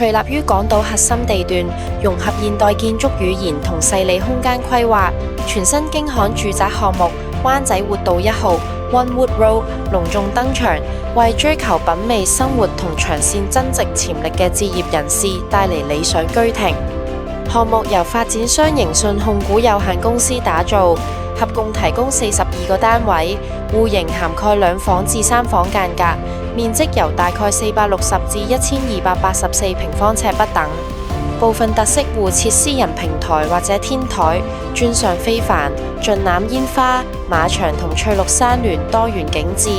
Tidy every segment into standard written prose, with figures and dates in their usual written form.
矗立於港島核心地段，融合現代建築語言同細膩空間規劃，全新京罕住宅項目灣仔活道1號 Onewood Road 隆重登場，為追求品味生活同長線增值潛力嘅置業人士帶嚟理想居庭。項目由發展商盈信控股有限公司打造，合共提供42個單位，戶型涵蓋2房至3房間隔，面積由大概460至1284平方尺不等。部分特色戶設私人平台或者天台，磚上非凡，盡覽煙花、馬場同翠綠山巒多元景致。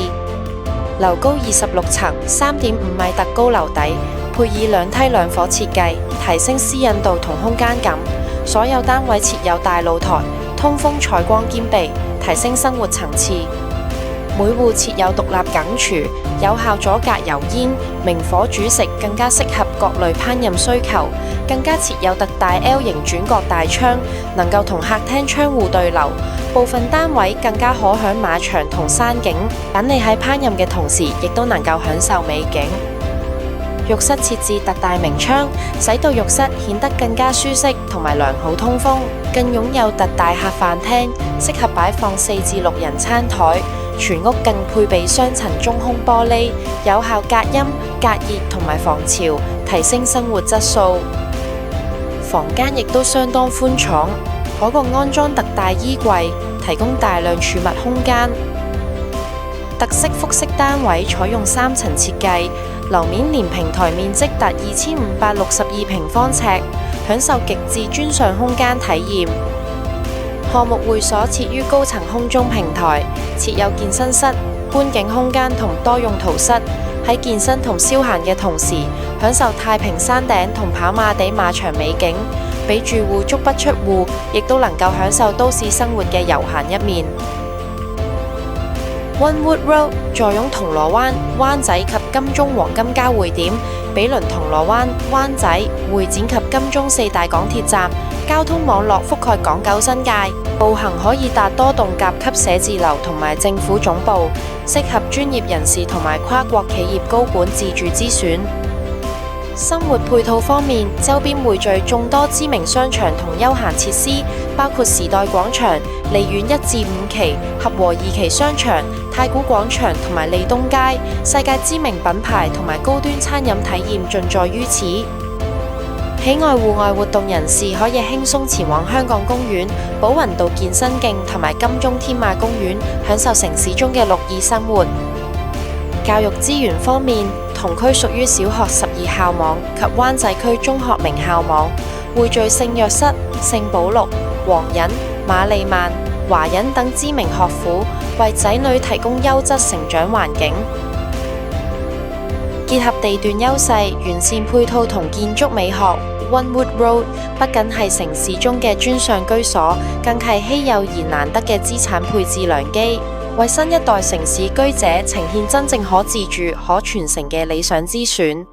樓高26層，3.5米特高樓底，配以2梯2伙設計，提升私隱度同空間感。所有單位設有大露台，通風採光兼備，提升生活層次。每戶設有獨立梗廚，有效阻隔油煙，明火煮食更加適合各類烹飪需求。更加設有特大 L 型轉角大窗，能夠同客廳窗戶對流。部分單位更加可享馬場同山景，等你喺烹飪嘅同時，亦都能夠享受美景。浴室設置特大明窗，使到浴室顯得更加舒適同埋良好通風。更擁有特大客飯廳，適合擺放4至6人餐台。全屋更配備雙層中空玻璃，有效隔音、隔熱同埋防潮，提升生活質素。房間亦都相當寬敞，可供安裝特大衣櫃，提供大量儲物空間。特色複式單位採用3層設計，樓面連平台面積達2562平方尺，享受極致磚上空間體驗。項目會所設於高層空中平台，設有健身室、觀景空間同多用途室。喺健身同消閒嘅同時，享受太平山頂同跑馬地馬場美景，俾住戶足不出戶，亦都能夠享受都市生活嘅悠閒一面。Onewood Road 坐擁銅鑼灣、灣仔及金鐘黃金交匯點，毗鄰銅鑼灣、灣仔、會展及金鐘4大港鐵站，交通網絡覆蓋港九新界，步行可以達多棟甲級寫字樓同埋政府總部，適合專業人士同埋跨國企業高管自住之選。生活配套方面，周邊匯聚眾多知名商場同休閒設施，包括時代廣場、利園1至5期、合和2期商場、太古廣場同埋利東街，世界知名品牌同埋高端餐飲體驗盡在於此。喜愛戶外活動人士可以輕鬆前往香港公園、寶雲道健身徑同埋金鐘天馬公園，享受城市中嘅綠意生活。教育資源方面，同區屬於小學12校網及灣仔區中學名校網，匯聚聖若瑟、聖保祿、皇仁、瑪利曼、華仁等知名學府，為仔女提供優質成長環境。結合地段優勢、完善配套同建築美學， Onewood Road 不僅係城市中嘅磚上居所，更係稀有而難得嘅資產配置良機，為新一代城市居者呈現真正可自住、可傳承嘅理想之選。